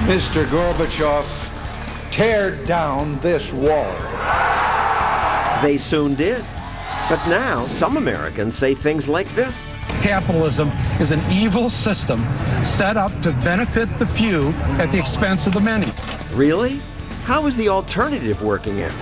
Mr. Gorbachev, tear down this wall. They soon did. But now, some Americans say things like this. Capitalism is an evil system set up to benefit the few at the expense of the many. Really? How is the alternative working out?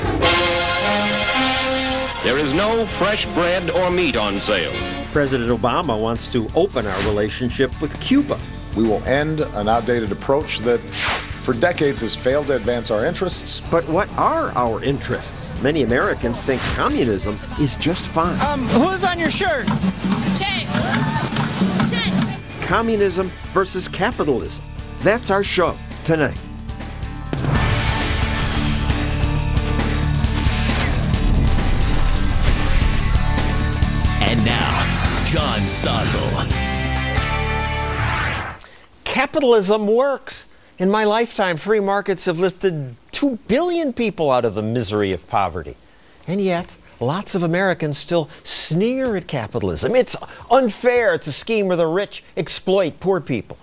There is no fresh bread or meat on sale. President Obama wants to open our relationship with Cuba. We will end an outdated approach that for decades has failed to advance our interests. But what are our interests? Many Americans think communism is just fine. Who's on your shirt? Check. Communism versus capitalism. That's our show tonight. And now, John Stossel. Capitalism works. In my lifetime, free markets have lifted 2 billion people out of the misery of poverty. And yet, lots of Americans still sneer at capitalism. It's unfair. It's a scheme where the rich exploit poor people.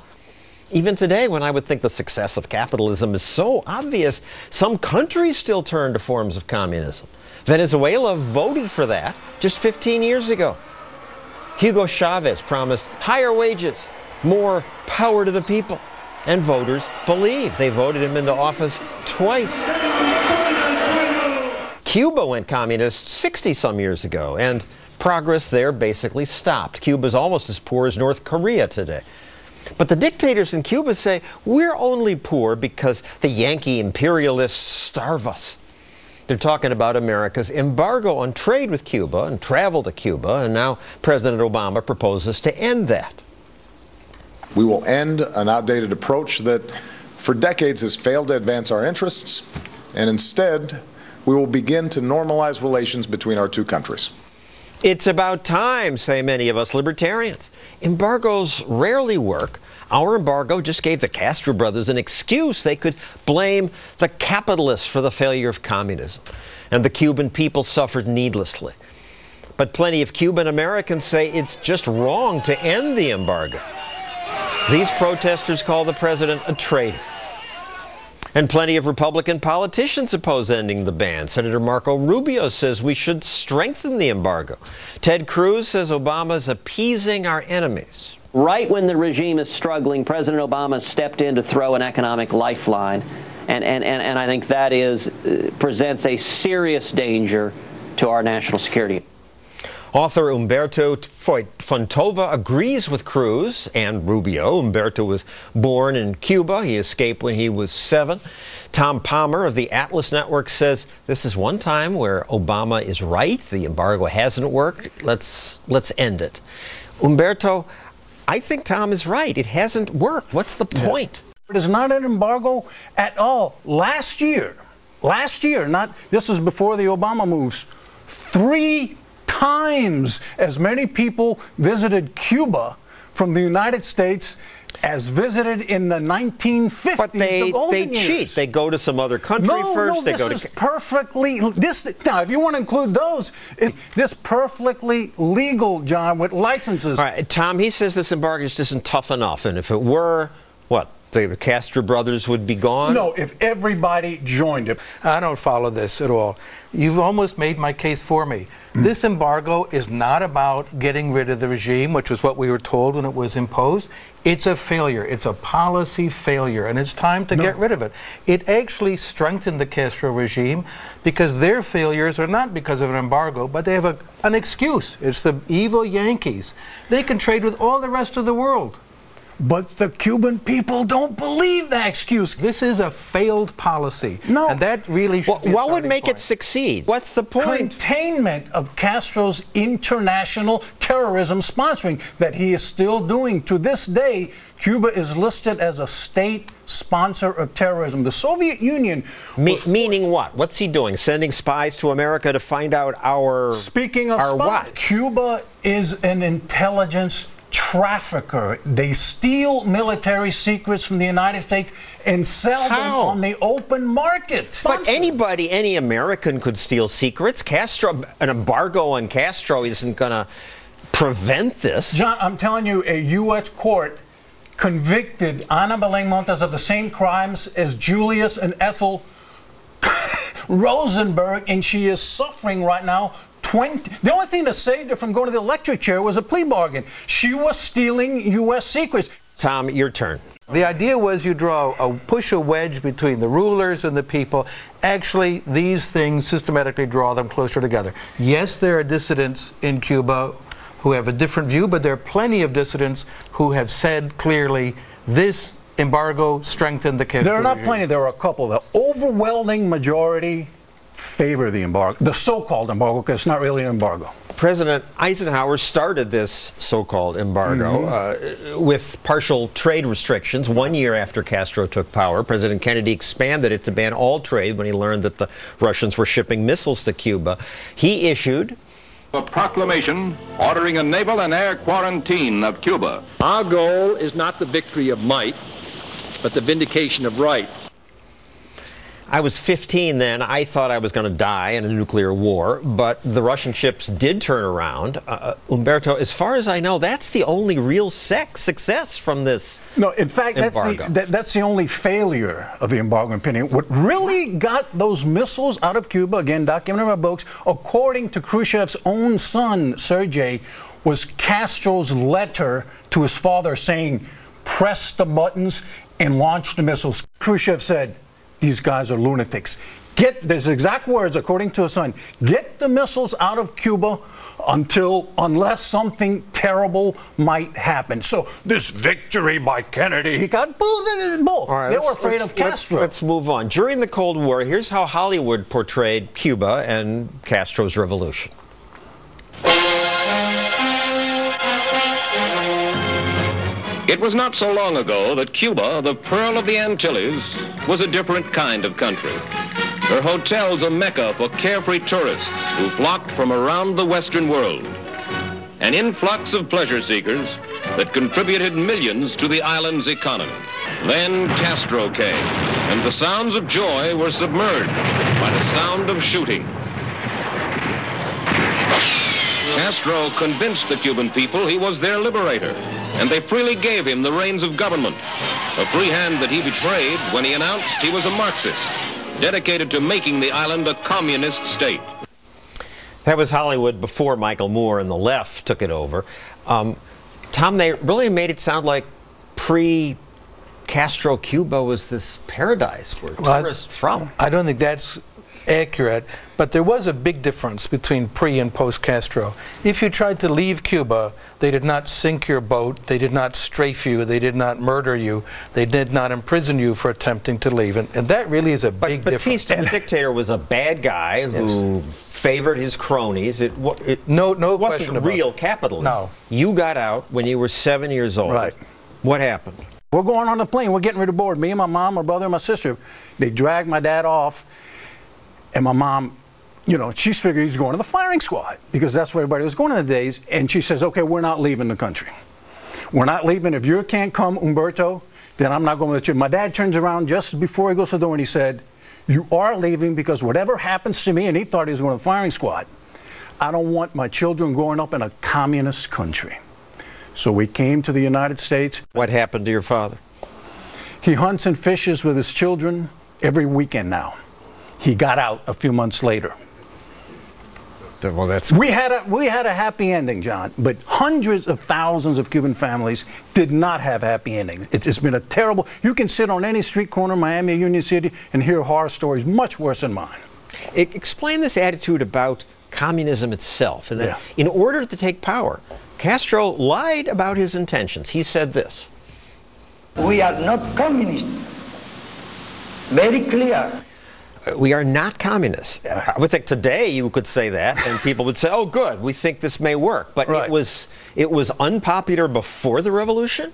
Even today, when I would think the success of capitalism is so obvious, some countries still turn to forms of communism. Venezuela voted for that just 15 years ago. Hugo Chavez promised higher wages, more power to the people. And voters believe. They voted him into office twice. Cuba went communist 60-some years ago, and progress there basically stopped. Cuba's almost as poor as North Korea today. But the dictators in Cuba say, we're only poor because the Yankee imperialists starve us. They're talking about America's embargo on trade with Cuba and travel to Cuba, and now President Obama proposes to end that. We will end an outdated approach that for decades has failed to advance our interests, and instead we will begin to normalize relations between our two countries. It's about time, say many of us libertarians. Embargoes rarely work. Our embargo just gave the Castro brothers an excuse. They could blame the capitalists for the failure of communism, and the Cuban people suffered needlessly. But plenty of Cuban Americans say it's just wrong to end the embargo. These protesters call the president a traitor. And plenty of Republican politicians oppose ending the ban. Senator Marco Rubio says we should strengthen the embargo. Ted Cruz says Obama's appeasing our enemies. Right when the regime is struggling, President Obama stepped in to throw an economic lifeline. And I think that presents a serious danger to our national security. Author Umberto Fontova agrees with Cruz and Rubio. Umberto was born in Cuba. He escaped when he was 7. Tom Palmer of the Atlas Network says this is one time where Obama is right. The embargo hasn't worked. Let's end it. Umberto, I think Tom is right. It hasn't worked. What's the point? It is not an embargo at all. Last year, this was before the Obama moves, 3 times as many people visited Cuba from the United States as visited in the 1950s. But they cheat. They go to some other country first. Now, if you want to include those, this perfectly legal, John, with licenses. All right, Tom, he says this embargo just isn't tough enough, and if it were, what? The Castro brothers would be gone? No, if everybody joined it. I don't follow this at all. You've almost made my case for me. This embargo is not about getting rid of the regime, which was what we were told when it was imposed. It's a failure. It's a policy failure, and it's time to get rid of it. It actually strengthened the Castro regime because their failures are not because of an embargo, but they have an excuse. It's the evil Yankees. They can trade with all the rest of the world. But the Cuban people don't believe that excuse. This is a failed policy. No. And that really should be what would make it succeed? What's the point? Containment of Castro's international terrorism sponsoring that he is still doing. To this day, Cuba is listed as a state sponsor of terrorism. The Soviet Union... meaning what? What's he doing? Sending spies to America to find out our... Speaking of spies, what? Cuba is an intelligence trafficker. They steal military secrets from the United States and sell them on the open market. But any American could steal secrets. An embargo on Castro isn't going to prevent this. John, I'm telling you, a U.S. court convicted Ana Belén Montes of the same crimes as Julius and Ethel Rosenberg, and she is suffering right now. The only thing that saved her from going to the electric chair was a plea bargain. She was stealing U.S. secrets. Tom, your turn. The idea was you push a wedge between the rulers and the people. Actually, these things systematically draw them closer together. Yes, there are dissidents in Cuba who have a different view, but there are plenty of dissidents who have said clearly this embargo strengthened the Castro There are not regime. plenty, there are a couple. The overwhelming majority favor the embargo, the so-called embargo, because it's not really an embargo. President Eisenhower started this so-called embargo with partial trade restrictions 1 year after Castro took power. President Kennedy expanded it to ban all trade when he learned that the Russians were shipping missiles to Cuba. He issued a proclamation ordering a naval and air quarantine of Cuba. Our goal is not the victory of might, but the vindication of right. I was 15 then. I thought I was going to die in a nuclear war, but the Russian ships did turn around. Umberto, as far as I know, that's the only real success from this No, in fact, embargo. that's the only failure of the embargo opinion. What really got those missiles out of Cuba, again, documented in my books, according to Khrushchev's own son, Sergei, was Castro's letter to his father saying, press the buttons and launch the missiles. Khrushchev said, these guys are lunatics. Get, these exact words, according to his son, get the missiles out of Cuba unless something terrible might happen. So this victory by Kennedy, he got bull. All right, they were afraid of Castro. Let's move on. During the Cold War, here's how Hollywood portrayed Cuba and Castro's revolution. It was not so long ago that Cuba, the pearl of the Antilles, was a different kind of country. Her hotels a mecca for carefree tourists who flocked from around the Western world. An influx of pleasure seekers that contributed millions to the island's economy. Then Castro came, and the sounds of joy were submerged by the sound of shooting. Castro convinced the Cuban people he was their liberator, and they freely gave him the reins of government, a free hand that he betrayed when he announced he was a Marxist, dedicated to making the island a communist state. That was Hollywood before Michael Moore and the left took it over. Tom, they really made it sound like pre-Castro Cuba was this paradise where tourists from. I don't think that's accurate, but there was a big difference between pre and post-Castro. If you tried to leave Cuba, they did not sink your boat, they did not strafe you, they did not murder you, they did not imprison you for attempting to leave, and that really is a big difference. Batista, the dictator, was a bad guy who favored his cronies. It no wasn't question about real it. capitalism. No. You got out when you were 7 years old. Right. What happened? We're going on the plane. We're getting ready to board. Me and my mom, my brother, and my sister. They dragged my dad off. And my mom, you know, she's figured he's going to the firing squad because that's where everybody was going in the days. And she says, okay, we're not leaving the country. We're not leaving. If you can't come, Umberto, then I'm not going with you. My dad turns around just before he goes to the door and he said, you are leaving because whatever happens to me, and he thought he was going to the firing squad, I don't want my children growing up in a communist country. So we came to the United States. What happened to your father? He hunts and fishes with his children every weekend now. He got out a few months later. Well, we had a happy ending, John, but hundreds of thousands of Cuban families did not have happy endings. It's been a terrible. You can sit on any street corner, Miami, Union City, and hear horror stories much worse than mine. Explain this attitude about communism itself, and that in order to take power, Castro lied about his intentions. He said this: "We are not communists." Very clear. We are not communists. I would think today you could say that, and people would say, "Oh, good, we think this may work." But it was unpopular before the revolution.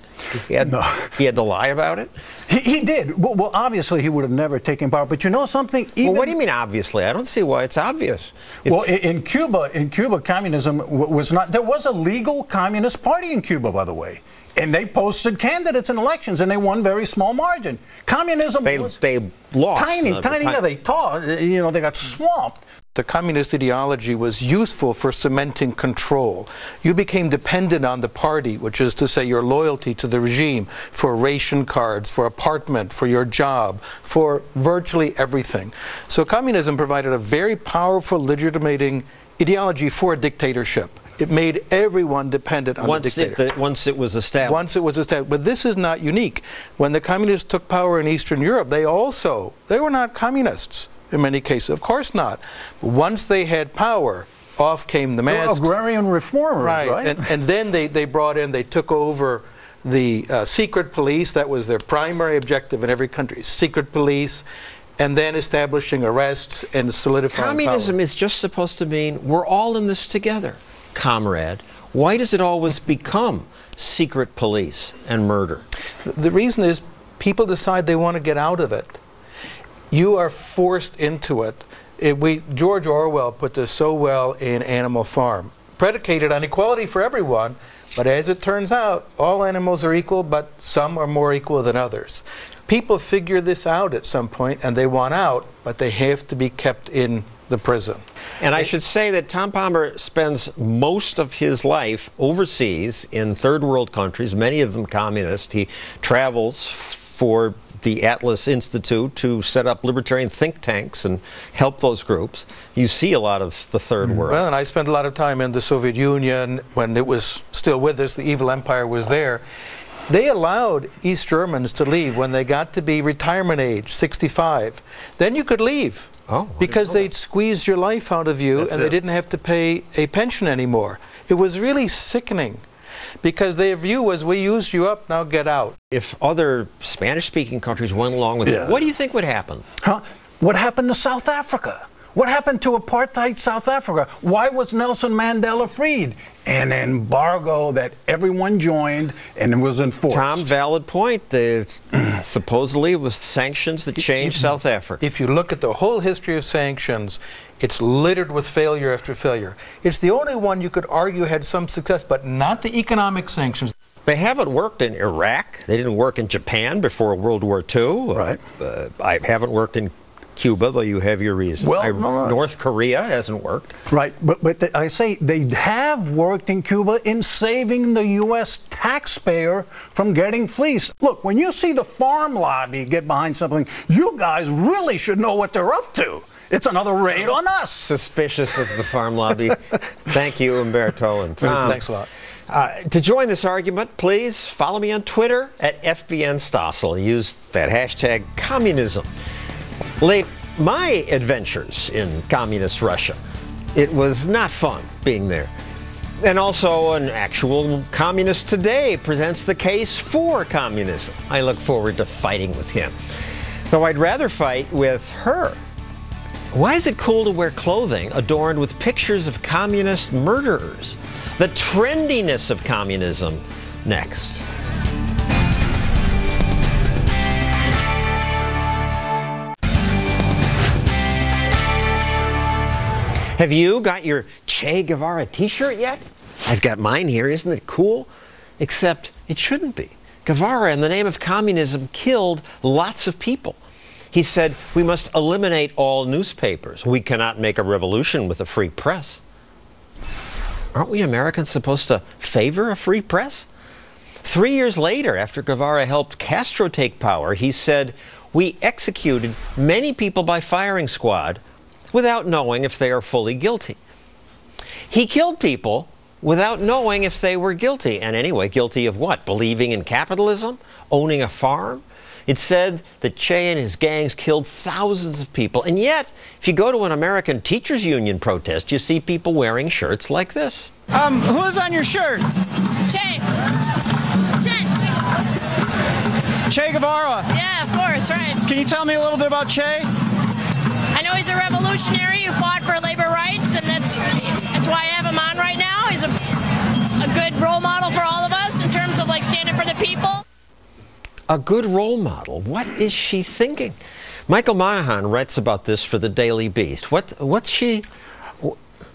He had to lie about it. He did. Well, obviously he would have never taken power. But you know something? Well, what do you mean obviously? I don't see why it's obvious. Well, in Cuba, communism was not. There was a legal communist party in Cuba, by the way. And they posted candidates in elections, and they won very small margin. Communism they lost. Tiny. Yeah, they got swamped. the communist ideology was useful for cementing control. You became dependent on the party, which is to say your loyalty to the regime, for ration cards, for apartment, for your job, for virtually everything. So communism provided a very powerful legitimating ideology for a dictatorship. It made everyone dependent on the dictator. Once it was established. Once it was established. But this is not unique. When the communists took power in Eastern Europe, they were not communists in many cases. Of course not. But once they had power, off came the masks. Agrarian reformers, right? And then they took over the secret police. That was their primary objective in every country, secret police, and then establishing arrests and solidifying Communism power. is just supposed to mean we're all in this together, comrade. Why does it always become secret police and murder? The reason is people decide they want to get out of it. You are forced into it. George Orwell put this so well in Animal Farm. Predicated on equality for everyone, but as it turns out, all animals are equal, but some are more equal than others. People figure this out at some point, and they want out, but they have to be kept in the prison. And I should say that Tom Palmer spends most of his life overseas in third world countries, many of them communist. He travels for the Atlas Institute to set up libertarian think tanks and help those groups. You see a lot of the third world. Well, and I spent a lot of time in the Soviet Union when it was still with us, the evil empire was there. They allowed East Germans to leave when they got to be retirement age, 65. Then you could leave. Because they'd squeeze your life out of you and they didn't have to pay a pension anymore. It was really sickening because their view was, we used you up, now get out. If other Spanish-speaking countries went along with it, what do you think would happen? What happened to South Africa? What happened to apartheid South Africa? Why was Nelson Mandela freed? An embargo that everyone joined and it was enforced. Tom, valid point. Supposedly it was sanctions that changed South Africa. If you look at the whole history of sanctions, it's littered with failure after failure. It's the only one you could argue had some success, but not the economic sanctions. They haven't worked in Iraq. They didn't work in Japan before World War II. Right. I haven't worked in Cuba, though you have your reason. Well, North Korea hasn't worked. Right, but I say they have worked in Cuba in saving the U.S. taxpayer from getting fleeced. Look, when you see the farm lobby get behind something, you guys really should know what they're up to. It's another raid on us. Suspicious of the farm lobby. Thank you, Umberto and Tom. Thanks a lot. To join this argument, please follow me on Twitter at FBN Stossel. Use that hashtag communism. Late my adventures in communist Russia, it was not fun being there. And also an actual communist today presents the case for communism. I look forward to fighting with him. Though I'd rather fight with her. Why is it cool to wear clothing adorned with pictures of communist murderers? The trendiness of communism next. Have you got your Che Guevara t-shirt yet? I've got mine here. Isn't it cool? Except it shouldn't be. Guevara, in the name of communism, killed lots of people. He said, we must eliminate all newspapers. We cannot make a revolution with a free press. Aren't we Americans supposed to favor a free press? 3 years later, after Guevara helped Castro take power, he said, we executed many people by firing squad without knowing if they are fully guilty. He killed people without knowing if they were guilty. And anyway, guilty of what? Believing in capitalism? Owning a farm? It said that Che and his gangs killed thousands of people. And yet, if you go to an American teachers union protest, you see people wearing shirts like this. Who's on your shirt? Che. Che Guevara. Yeah, of course, right. Can you tell me a little bit about Che? I know he's a revolutionary who fought for labor rights, and that's why I have him on right now. He's a good role model for all of us in terms of like standing for the people. A good role model. What is she thinking? Michael Monahan writes about this for the Daily Beast. What's she?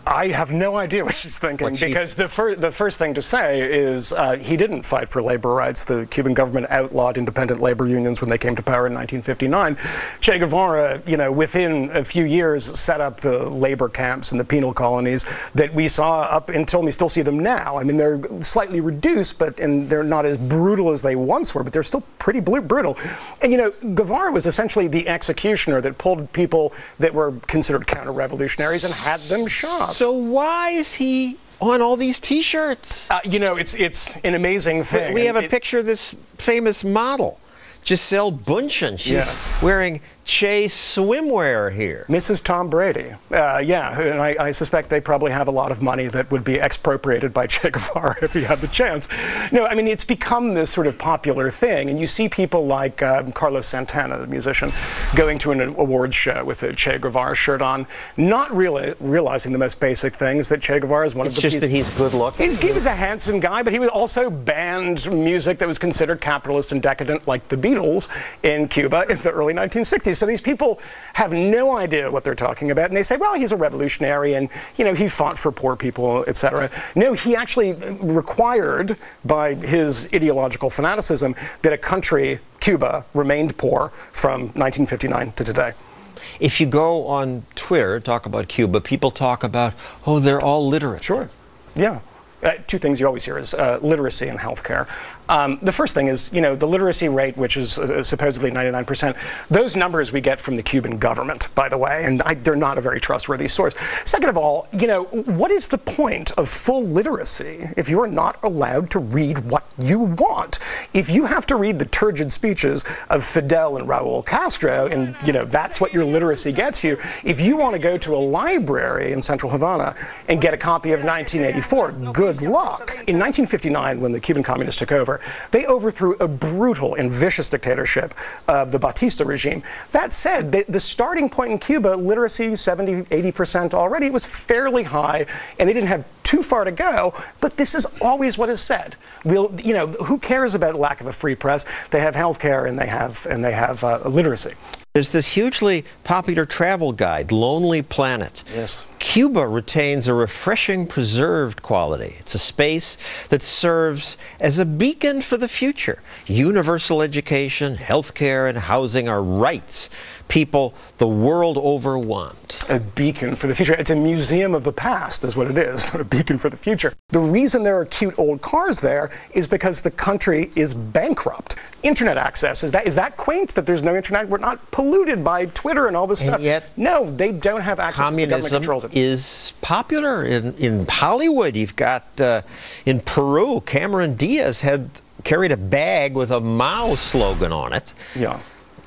I have no idea what she's thinking, because the first thing to say is he didn't fight for labor rights. The Cuban government outlawed independent labor unions when they came to power in 1959. Che Guevara, within a few years set up the labor camps and the penal colonies that we saw up until we still see them now. I mean, they're slightly reduced, and they're not as brutal as they once were, but they're still pretty brutal. And, Guevara was essentially the executioner that pulled people that were considered counter-revolutionaries and had them shot. So why is he on all these T-shirts? It's an amazing thing. We have a picture of this famous model, Giselle Bundchen. She's wearing Che swimwear here. Mrs. Tom Brady. Yeah, and I suspect they probably have a lot of money that would be expropriated by Che Guevara if he had the chance. No, I mean, it's become this sort of popular thing, and you see people like Carlos Santana, the musician, going to an awards show with a Che Guevara shirt on, not really realizing the most basic things, that Che Guevara is one of the... It's just that he's good looking? He was a handsome guy, but he was also banned music that was considered capitalist and decadent, like the Beatles in Cuba in the early 1960s. So these people have no idea what they're talking about, and they say, well, he's a revolutionary, and he fought for poor people, etc. No, he actually required, by his ideological fanaticism, that a country, Cuba, remained poor from 1959 to today. If you go on Twitter, talk about Cuba, people talk about, oh, they're all literate. Sure, yeah. Two things you always hear is literacy and healthcare. The first thing is, the literacy rate, which is supposedly 99%. Those numbers we get from the Cuban government, by the way, and they're not a very trustworthy source. Second of all, what is the point of full literacy if you are not allowed to read what you want? If you have to read the turgid speeches of Fidel and Raul Castro, and that's what your literacy gets you, if you want to go to a library in central Havana and get a copy of 1984, good luck. In 1959, when the Cuban communists took over, they overthrew a brutal and vicious dictatorship of the Batista regime. That said, the starting point in Cuba, literacy 70, 80% already, was fairly high, and they didn't have too far to go, but this is always what is said. Who cares about lack of a free press? They have health care, and they have literacy. There's this hugely popular travel guide, Lonely Planet. Yes. Cuba retains a refreshing, preserved quality. It's a space that serves as a beacon for the future. Universal education, healthcare, and housing are rights people the world over want. A beacon for the future. It's a museum of the past is what it is, not a beacon for the future. The reason there are cute old cars there is because the country is bankrupt. Internet access, is that quaint that there's no internet? We're not polluted by Twitter and all this stuff. Yet, no, they don't have access to the government controls it. Communism is popular in Hollywood. You've got in Peru, Cameron Diaz carried a bag with a Mao slogan on it. Yeah.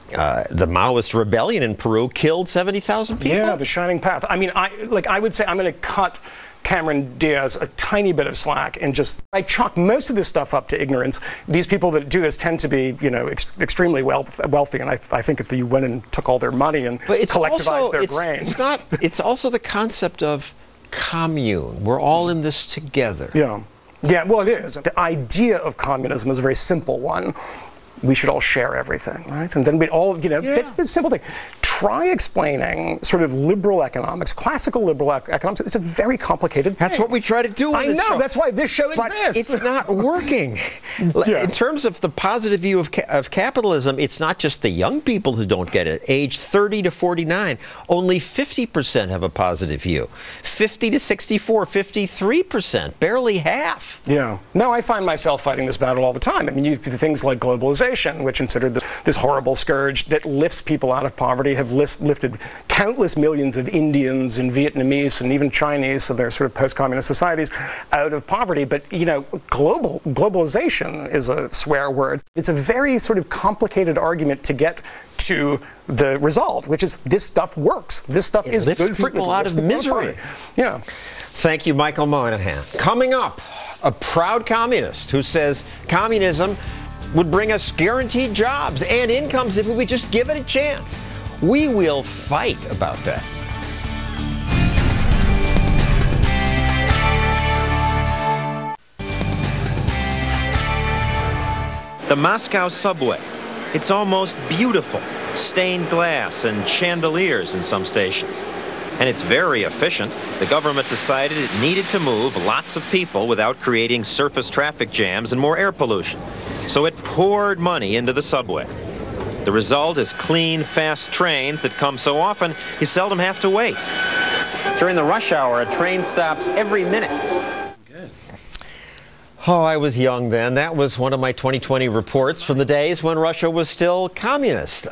The Maoist rebellion in Peru killed 70,000 people. Yeah, the Shining Path. I mean, I would say I'm going to cut Cameron Diaz a tiny bit of slack and I chalk most of this stuff up to ignorance. These people that do this tend to be, extremely wealthy, and I think if you went and took all their money and collectivized their grain. It's also the concept of commune. We're all in this together. Yeah. Yeah, well, it is. The idea of communism is a very simple one. We should all share everything, right? And then we'd all, it's a simple thing. Try explaining sort of liberal economics, classical liberal economics. It's a very complicated thing. That's what we try to do on this show. That's why this show exists. But it's not working. In terms of the positive view of capitalism, it's not just the young people who don't get it. Age 30 to 49, only 50% have a positive view. 50 to 64, 53%, barely half. Yeah. No, I find myself fighting this battle all the time. I mean, you things like globalization, which considered this horrible scourge that lifts people out of poverty, have lifted countless millions of Indians and Vietnamese and even Chinese, so they're sort of post-communist societies, out of poverty. But, globalization is a swear word. It's a very sort of complicated argument to get to the result, which is this stuff works. This stuff is good for people out of misery. Yeah. Thank you, Michael Moynihan. Coming up, a proud communist who says communism would bring us guaranteed jobs and incomes if we would just give it a chance. We will fight about that. The Moscow subway. It's almost beautiful. Stained glass and chandeliers in some stations. And it's very efficient. The government decided it needed to move lots of people without creating surface traffic jams and more air pollution. So it poured money into the subway. The result is clean, fast trains that come so often you seldom have to wait. During the rush hour, a train stops every minute. Oh, I was young then. That was one of my 2020 reports from the days when Russia was still communist.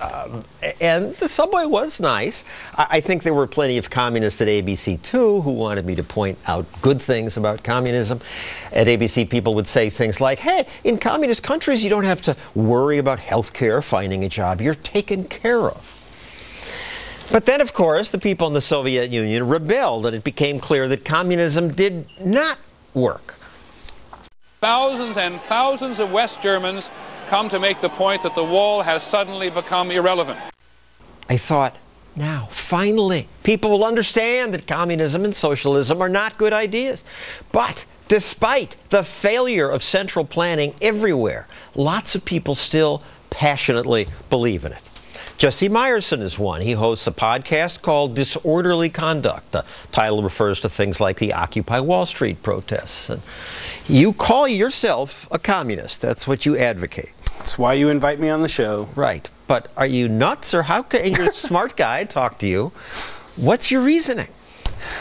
And the subway was nice. I think there were plenty of communists at ABC, too, who wanted me to point out good things about communism. At ABC, people would say things like, hey, in communist countries, you don't have to worry about health care, finding a job. You're taken care of. But then, of course, the people in the Soviet Union rebelled, and it became clear that communism did not work. Thousands and thousands of West Germans come to make the point that the wall has suddenly become irrelevant. I thought, now, finally, people will understand that communism and socialism are not good ideas. But despite the failure of central planning everywhere, lots of people still passionately believe in it. Jesse Meyerson is one. He hosts a podcast called Disorderly Conduct. The title refers to things like the Occupy Wall Street protests. And you call yourself a communist. That's what you advocate. That's why you invite me on the show. Right. But are you nuts, or how can you're a smart guy talk to you? What's your reasoning?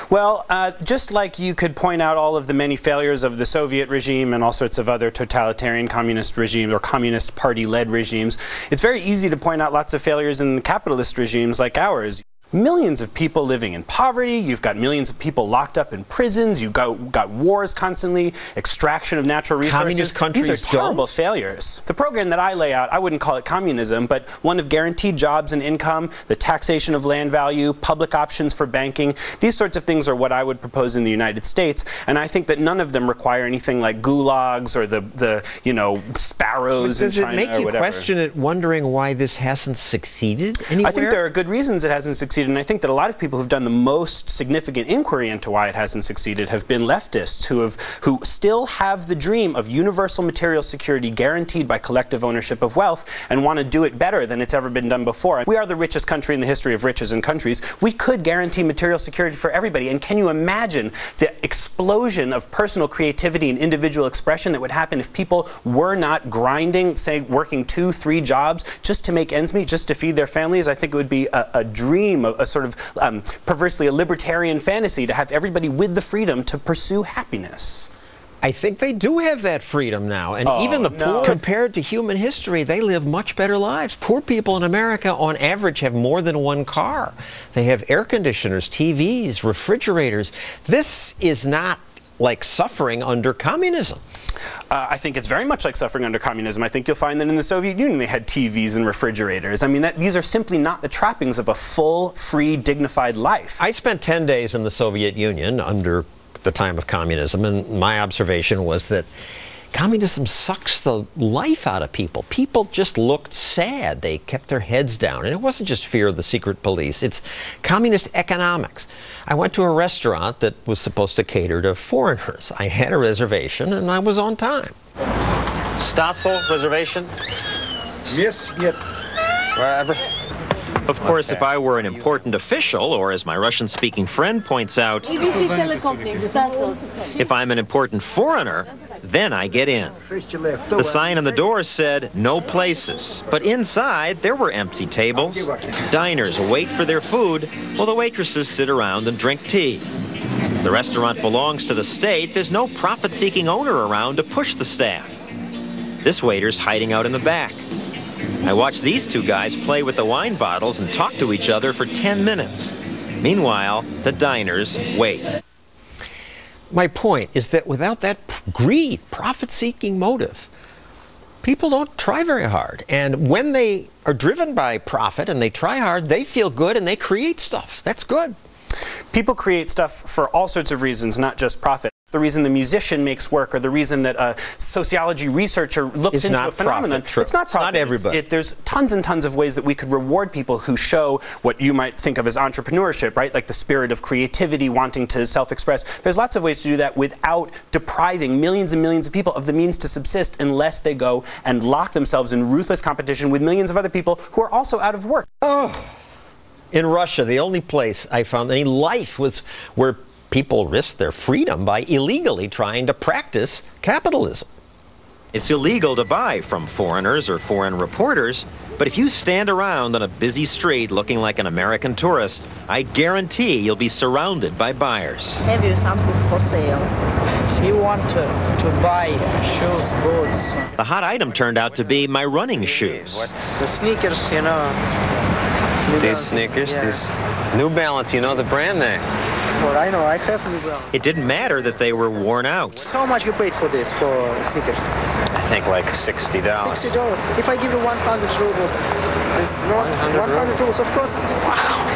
Well, just like you could point out all of the many failures of the Soviet regime and all sorts of other totalitarian communist regimes or communist party-led regimes, it's very easy to point out lots of failures in capitalist regimes like ours. Millions of people living in poverty, you've got millions of people locked up in prisons, you've got wars constantly, extraction of natural resources. Communist countries These are terrible failures. The program that I lay out, I wouldn't call it communism, but one of guaranteed jobs and income, the taxation of land value, public options for banking. These sorts of things are what I would propose in the United States, and I think that none of them require anything like gulags or the you know, sparrows in China or whatever. Does it make you question it, wondering why this hasn't succeeded anywhere? I think there are good reasons it hasn't succeeded. And I think that a lot of people who've done the most significant inquiry into why it hasn't succeeded have been leftists who still have the dream of universal material security guaranteed by collective ownership of wealth and want to do it better than it's ever been done before. We are the richest country in the history of riches and countries. We could guarantee material security for everybody. And can you imagine the explosion of personal creativity and individual expression that would happen if people were not grinding, say, working 2-3 jobs just to make ends meet, just to feed their families? I think it would be a dream, a sort of perversely a libertarian fantasy to have everybody with the freedom to pursue happiness. I think they do have that freedom now, and even the poor, compared to human history, they live much better lives. Poor people in America, on average, have more than one car. They have air conditioners, TVs, refrigerators. This is not like suffering under communism. I think it's very much like suffering under communism. I think you'll find that in the Soviet Union they had TVs and refrigerators. I mean, these are simply not the trappings of a full, free, dignified life. I spent 10 days in the Soviet Union under the time of communism, and my observation was that communism sucks the life out of people. People just looked sad. They kept their heads down. And it wasn't just fear of the secret police. It's communist economics. I went to a restaurant that was supposed to cater to foreigners. I had a reservation, and I was on time. Stossel reservation? Yes, yep. Wherever. Of course, if I were an important official, or as my Russian-speaking friend points out, if I'm an important foreigner, then I get in. The sign on the door said, no places. But inside, there were empty tables. Diners wait for their food, while the waitresses sit around and drink tea. Since the restaurant belongs to the state, there's no profit-seeking owner around to push the staff. This waiter's hiding out in the back. I watch these two guys play with the wine bottles and talk to each other for 10 minutes. Meanwhile, the diners wait. My point is that without that greed, profit-seeking motive, people don't try very hard. And when they are driven by profit and they try hard, they feel good and they create stuff. That's good. People create stuff for all sorts of reasons, not just profit. The reason the musician makes work, or the reason that a sociology researcher looks into a phenomenon. It's not profit. It's not everybody. There's tons and tons of ways that we could reward people who show what you might think of as entrepreneurship, right? Like the spirit of creativity, wanting to self-express. There's lots of ways to do that without depriving millions and millions of people of the means to subsist, unless they go and lock themselves in ruthless competition with millions of other people who are also out of work. Oh. In Russia, the only place I found any life was where people risked their freedom by illegally trying to practice capitalism. It's illegal to buy from foreigners or foreign reporters, but if you stand around on a busy street looking like an American tourist, I guarantee you'll be surrounded by buyers. Have you something for sale? If you want to buy shoes, boots. The hot item turned out to be my running shoes. The sneakers, you know. These sneakers, these New Balance, you know the brand name. Well, I know, I have New Balance. It didn't matter that they were worn out. How much you paid for this, for sneakers? I think like $60. $60. If I give you 100 rubles, this is not 100 rubles, of course. Wow.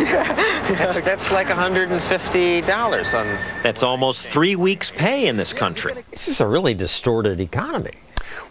That's like $150 on. That's almost 3 weeks' pay in this country. This is a really distorted economy.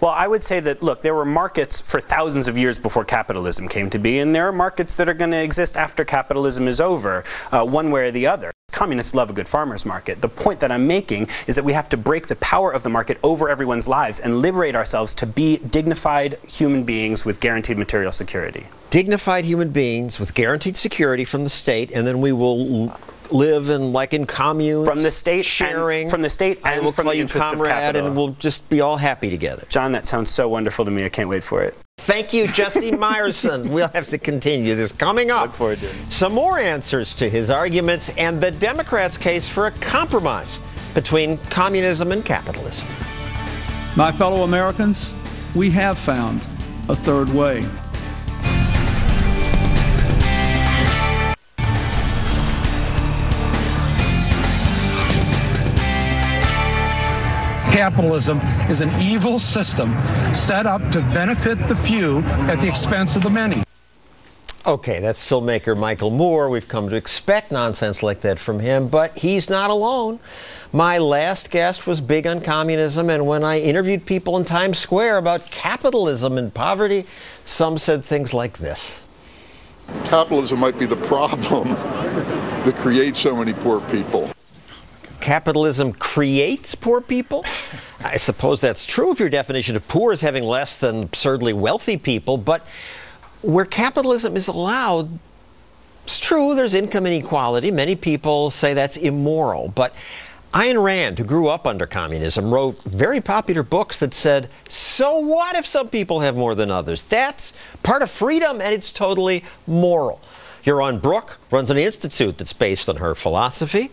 Well, I would say that, look, there were markets for thousands of years before capitalism came to be, and there are markets that are going to exist after capitalism is over, one way or the other. Communists love a good farmer's market. The point that I'm making is that we have to break the power of the market over everyone's lives and liberate ourselves to be dignified human beings with guaranteed material security. Dignified human beings with guaranteed security from the state, and then we will live in communes from the state, sharing and from the state, and we'll from call the you interest of comrade, capital. and we'll just be all happy together. John, that sounds so wonderful to me. I can't wait for it. Thank you, Jesse Meyerson. We'll have to continue this coming up. Look forward to it. Some more answers to his arguments and the Democrats' case for a compromise between communism and capitalism. My fellow Americans, we have found a third way. Capitalism is an evil system set up to benefit the few at the expense of the many. Okay, that's filmmaker Michael Moore. We've come to expect nonsense like that from him, but he's not alone. My last guest was big on communism, and when I interviewed people in Times Square about capitalism and poverty, some said things like this. Capitalism might be the problem that creates so many poor people. Capitalism creates poor people? I suppose that's true if your definition of poor is having less than absurdly wealthy people, but where capitalism is allowed, it's true, there's income inequality. Many people say that's immoral, but Ayn Rand, who grew up under communism, wrote very popular books that said, so what if some people have more than others? That's part of freedom, and it's totally moral. Yaron Brook runs an institute that's based on her philosophy.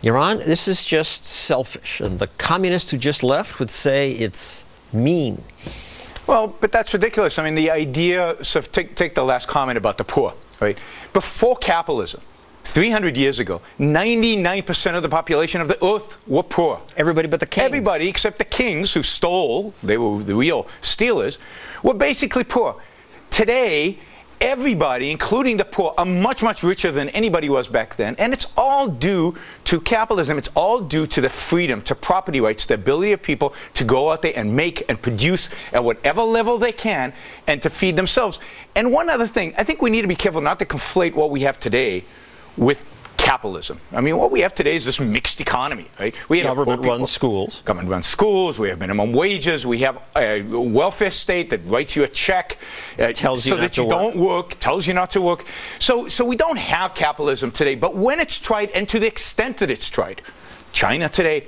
Yaron, this is just selfish, and the communist who just left would say it's mean. Well, but that's ridiculous. I mean, the idea, so take the last comment about the poor, right? Before capitalism, 300 years ago, 99% of the population of the earth were poor. Everybody but the kings. Everybody except the kings who stole, they were the real stealers, were basically poor. Today, everybody, including the poor, are much, much richer than anybody was back then. And it's all due to capitalism. It's all due to the freedom, to property rights, the ability of people to go out there and make and produce at whatever level they can and to feed themselves. And one other thing, I think we need to be careful not to conflate what we have today with capitalism. I mean, what we have today is this mixed economy, right? We have government-run schools. Government-run schools. We have minimum wages. We have a welfare state that writes you a check tells you so that you don't work, tells you not to work. So we don't have capitalism today. But when it's tried, and to the extent that it's tried, China today,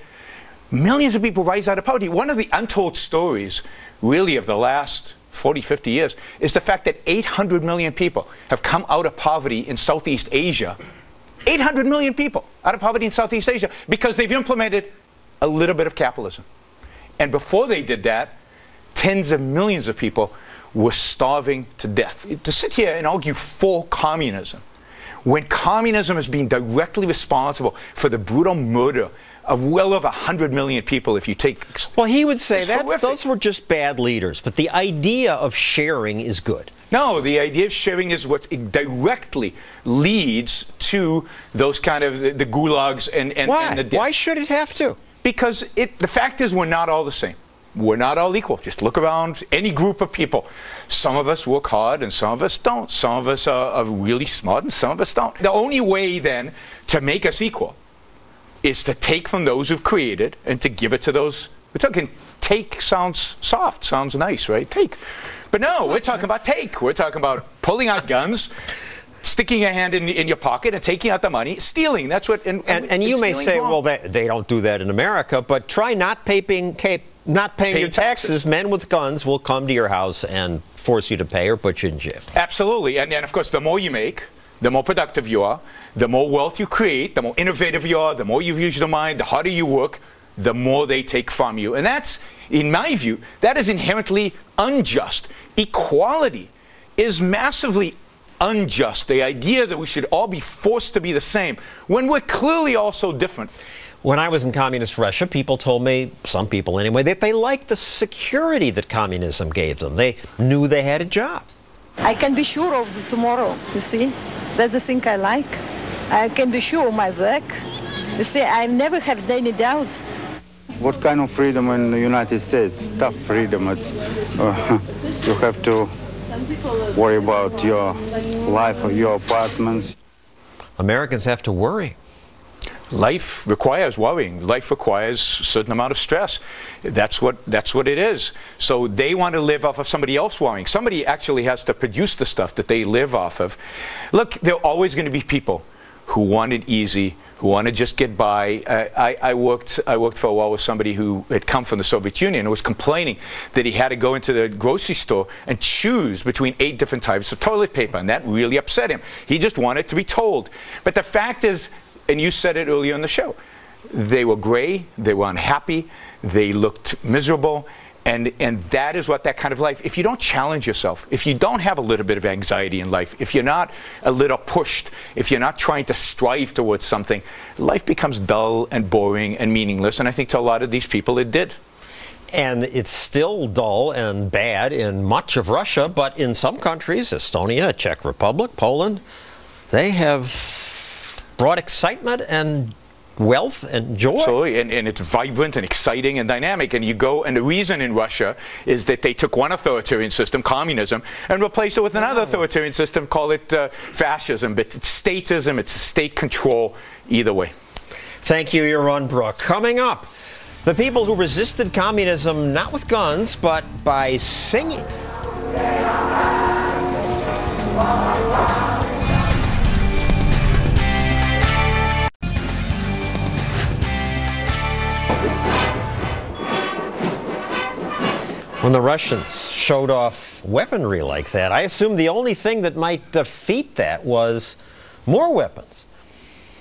millions of people rise out of poverty. One of the untold stories, really, of the last 40, 50 years is the fact that 800 million people have come out of poverty in Southeast Asia. 800 million people out of poverty in Southeast Asia because they've implemented a little bit of capitalism. And before they did that, tens of millions of people were starving to death. To sit here and argue for communism, when communism has been directly responsible for the brutal murder of well over 100 million people, if you take... Well, he would say that those were just bad leaders, but the idea of sharing is good. No, the idea of sharing is what directly leads to those kind of the gulags and the death. Why should it have to? Because the fact is we're not all the same. We're not all equal. Just look around any group of people. Some of us work hard and some of us don't. Some of us are really smart and some of us don't. The only way then to make us equal is to take from those who've created and to give it to those. We're talking take sounds soft, sounds nice, right? Take. But no, we're talking about take. We're talking about pulling out guns, sticking your hand in your pocket and taking out the money, stealing. That's what. And you may say, well, they don't do that in America, but try not paying your taxes. Men with guns will come to your house and force you to pay or put you in jail. Absolutely. And of course, the more you make, the more productive you are, the more wealth you create, the more innovative you are, the more you've used your mind, the harder you work, the more they take from you. And that's, in my view, that is inherently unjust. Equality is massively unjust. The idea that we should all be forced to be the same when we're clearly all so different. When I was in communist Russia, people told me, some people anyway, that they liked the security that communism gave them. They knew they had a job. I can be sure of the tomorrow, you see. That's the thing I like. I can be sure of my work. You see, I never have any doubts. What kind of freedom in the United States? Tough freedom. It's, you have to worry about your life or your apartments. Americans have to worry. Life requires worrying. Life requires a certain amount of stress. That's what it is. So they want to live off of somebody else worrying. Somebody actually has to produce the stuff that they live off of. Look, there are always going to be people who want it easy, who want to just get by. I worked for a while with somebody who had come from the Soviet Union and was complaining that he had to go into the grocery store and choose between 8 different types of toilet paper, and that really upset him. He just wanted to be told. But the fact is, and you said it earlier in the show, they were gray, they were unhappy, they looked miserable, and that is what that kind of life, if you don't challenge yourself, if you don't have a little bit of anxiety in life, if you're not a little pushed, if you're not trying to strive towards something, life becomes dull and boring and meaningless, and I think to a lot of these people it did. And it's still dull and bad in much of Russia, but in some countries, Estonia, Czech Republic, Poland, they have brought excitement and wealth and joy. Absolutely, and it's vibrant and exciting and dynamic. And you go, and the reason in Russia is that they took one authoritarian system, communism, and replaced it with another authoritarian system, call it fascism. But it's statism, it's state control, either way. Thank you, Yaron Brook. Coming up, the people who resisted communism not with guns, but by singing. When the Russians showed off weaponry like that, I assumed the only thing that might defeat that was more weapons.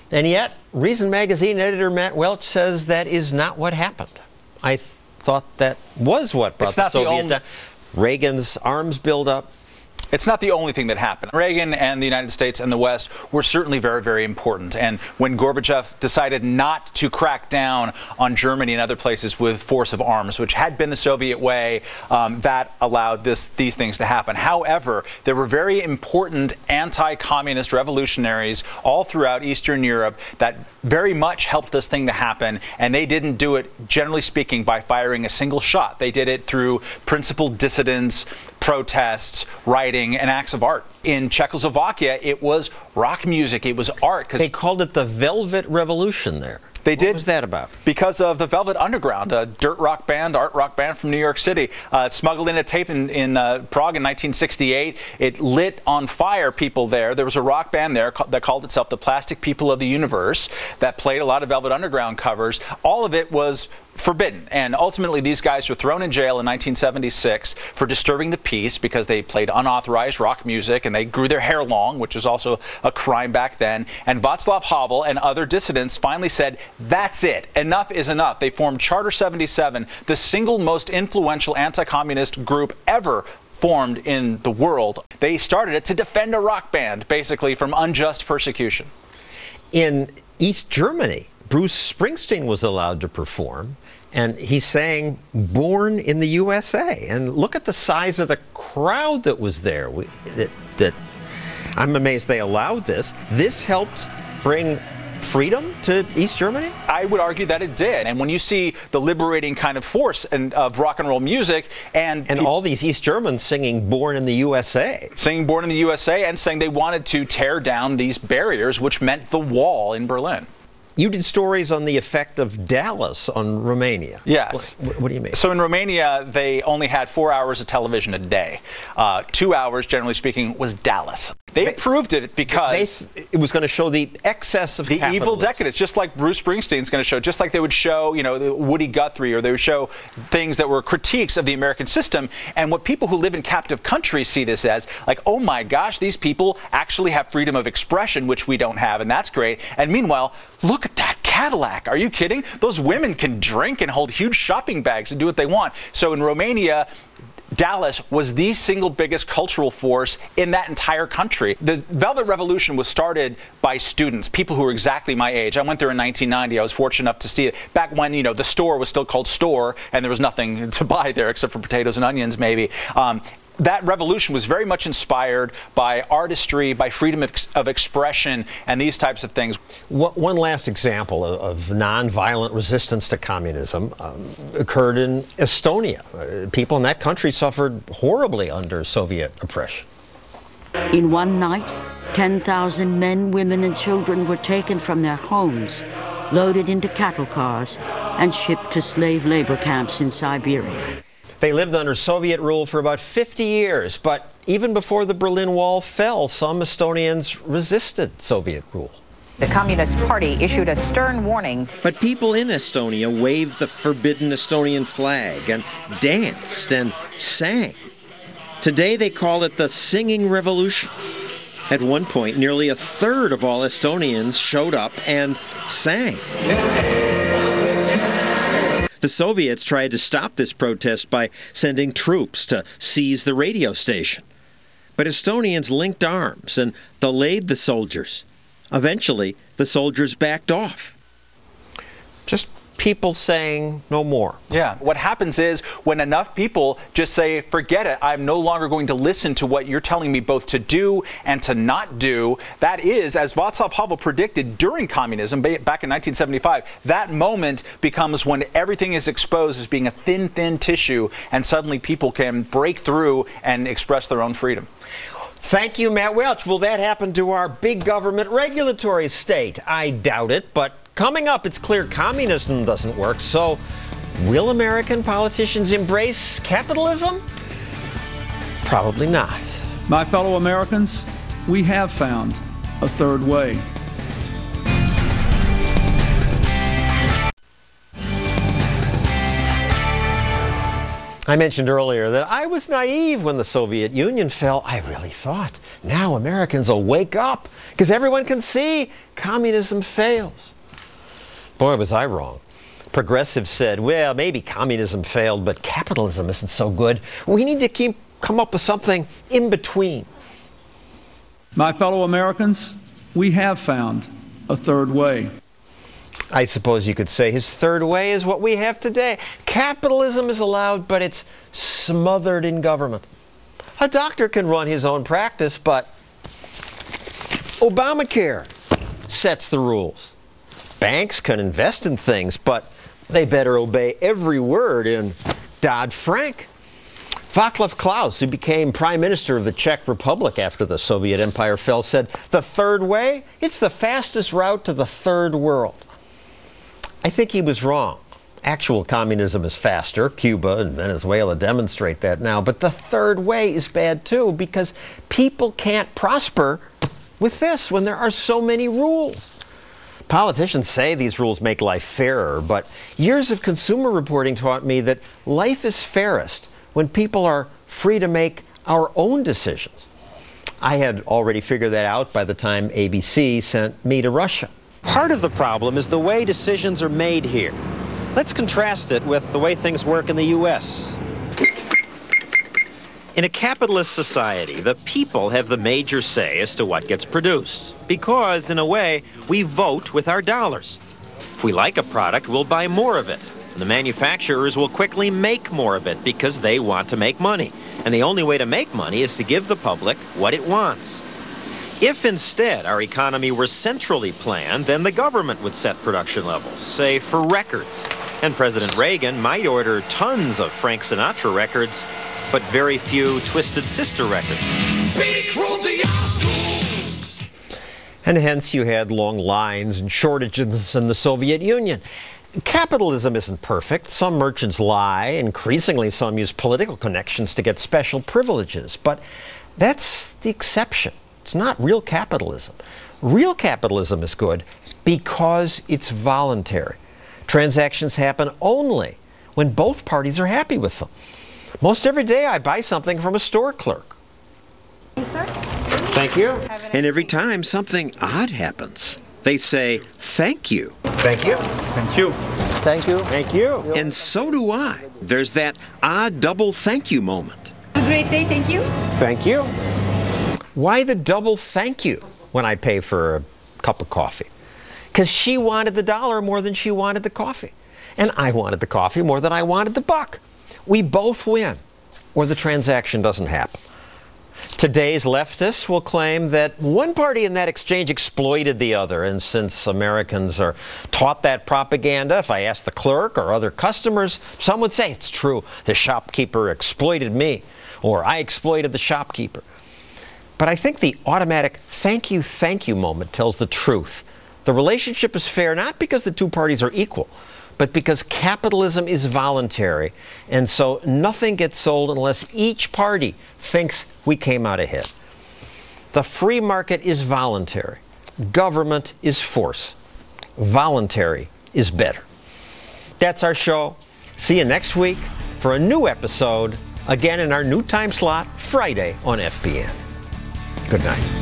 And yet, Reason Magazine editor Matt Welch says that is not what happened. I thought that was what brought the Soviet down. Reagan's arms buildup. It's not the only thing that happened. Reagan and the United States and the West were certainly very, very important. And when Gorbachev decided not to crack down on Germany and other places with force of arms, which had been the Soviet way, that allowed these things to happen. However, there were very important anti-communist revolutionaries all throughout Eastern Europe that very much helped this thing to happen. And they didn't do it, generally speaking, by firing a single shot. They did it through principled dissidence, protests, writing, and acts of art. In Czechoslovakia, it was rock music, it was art. They called it the Velvet Revolution there. They did. What was that about? Because of the Velvet Underground, a dirt rock band, art rock band from New York City. Smuggled in a tape in Prague in 1968. It lit on fire people there. There was a rock band there that called itself the Plastic People of the Universe that played a lot of Velvet Underground covers. All of it was forbidden, and ultimately these guys were thrown in jail in 1976 for disturbing the peace because they played unauthorized rock music and they grew their hair long, which was also a crime back then. And Václav Havel and other dissidents finally said, that's it, enough is enough. They formed Charter 77, the single most influential anti-communist group ever formed in the world. They started it to defend a rock band, basically, from unjust persecution. In East Germany, Bruce Springsteen was allowed to perform, and he sang Born in the USA. And look at the size of the crowd that was there. I'm amazed they allowed this. This helped bring freedom to East Germany? I would argue that it did. And when you see the liberating kind of force of rock and roll music and all these East Germans singing Born in the USA. Singing Born in the USA and saying they wanted to tear down these barriers, which meant the wall in Berlin. You did stories on the effect of Dallas on Romania. Yes. What do you mean? So in Romania, they only had 4 hours of television a day. 2 hours, generally speaking, was Dallas. They approved it because it was going to show the excess of the evil decadence, just like Bruce Springsteen's going to show, just like they would show, you know, Woody Guthrie, or they would show things that were critiques of the American system. And what people who live in captive countries see this as, like, oh my gosh, these people actually have freedom of expression, which we don't have, and that's great. And meanwhile, look at that Cadillac. Are you kidding? Those women can drink and hold huge shopping bags and do what they want. So in Romania, Dallas was the single biggest cultural force in that entire country. The Velvet Revolution was started by students, people who were exactly my age. I went there in 1990. I was fortunate enough to see it back when, you know, the store was still called store and there was nothing to buy there except for potatoes and onions, maybe. That revolution was very much inspired by artistry, by freedom of expression, and these types of things. One last example of nonviolent resistance to communism occurred in Estonia. People in that country suffered horribly under Soviet oppression. In one night, 10,000 men, women, and children were taken from their homes, loaded into cattle cars, and shipped to slave labor camps in Siberia. They lived under Soviet rule for about 50 years, but even before the Berlin Wall fell, some Estonians resisted Soviet rule. The Communist Party issued a stern warning. But people in Estonia waved the forbidden Estonian flag and danced and sang. Today they call it the Singing Revolution. At one point, nearly a third of all Estonians showed up and sang. The Soviets tried to stop this protest by sending troops to seize the radio station. But Estonians linked arms and delayed the soldiers. Eventually, the soldiers backed off. Just people saying no more. Yeah, what happens is when enough people just say, forget it, I'm no longer going to listen to what you're telling me both to do and to not do, that is, as Václav Havel predicted during communism back in 1975, that moment becomes when everything is exposed as being a thin, thin tissue, and suddenly people can break through and express their own freedom. Thank you, Matt Welch. Will that happen to our big government regulatory state? I doubt it, but coming up, it's clear communism doesn't work, so will American politicians embrace capitalism? Probably not. My fellow Americans, we have found a third way. I mentioned earlier that I was naive when the Soviet Union fell. I really thought now Americans will wake up because everyone can see communism fails. Boy, was I wrong. Progressives said, well, maybe communism failed, but capitalism isn't so good. We need to come up with something in between. My fellow Americans, we have found a third way. I suppose you could say his third way is what we have today. Capitalism is allowed, but it's smothered in government. A doctor can run his own practice, but Obamacare sets the rules. Banks can invest in things, but they better obey every word in Dodd-Frank. Václav Klaus, who became Prime Minister of the Czech Republic after the Soviet Empire fell, said, the third way, it's the fastest route to the third world. I think he was wrong. Actual communism is faster. Cuba and Venezuela demonstrate that now. But the third way is bad too, because people can't prosper with this when there are so many rules. Politicians say these rules make life fairer, but years of consumer reporting taught me that life is fairest when people are free to make our own decisions. I had already figured that out by the time ABC sent me to Russia. Part of the problem is the way decisions are made here. Let's contrast it with the way things work in the U.S. In a capitalist society, the people have the major say as to what gets produced, because, in a way, we vote with our dollars. If we like a product, we'll buy more of it. The manufacturers will quickly make more of it because they want to make money. And the only way to make money is to give the public what it wants. If instead our economy were centrally planned, then the government would set production levels, say for records. And President Reagan might order tons of Frank Sinatra records, but very few Twisted Sister records. And hence you had long lines and shortages in the Soviet Union. Capitalism isn't perfect. Some merchants lie. Increasingly, some use political connections to get special privileges. But that's the exception It's not real capitalism. Real capitalism is good because it's voluntary. Transactions happen only when both parties are happy with them. Most every day I buy something from a store clerk. Thank you. And every time something odd happens, they say, thank you. Thank you. Thank you. Thank you. Thank you. And so do I. There's that odd double thank you moment. Have a great day, thank you. Thank you. Why the double thank you when I pay for a cup of coffee? Because she wanted the dollar more than she wanted the coffee. And I wanted the coffee more than I wanted the buck. We both win, or the transaction doesn't happen. Today's leftists will claim that one party in that exchange exploited the other, and since Americans are taught that propaganda, if I ask the clerk or other customers, some would say it's true, the shopkeeper exploited me, or I exploited the shopkeeper. But I think the automatic thank you moment tells the truth. The relationship is fair not because the two parties are equal, but because capitalism is voluntary, and so nothing gets sold unless each party thinks we came out ahead. The free market is voluntary. Government is force. Voluntary is better. That's our show. See you next week for a new episode, again in our new time slot, Friday on FBN. Good night.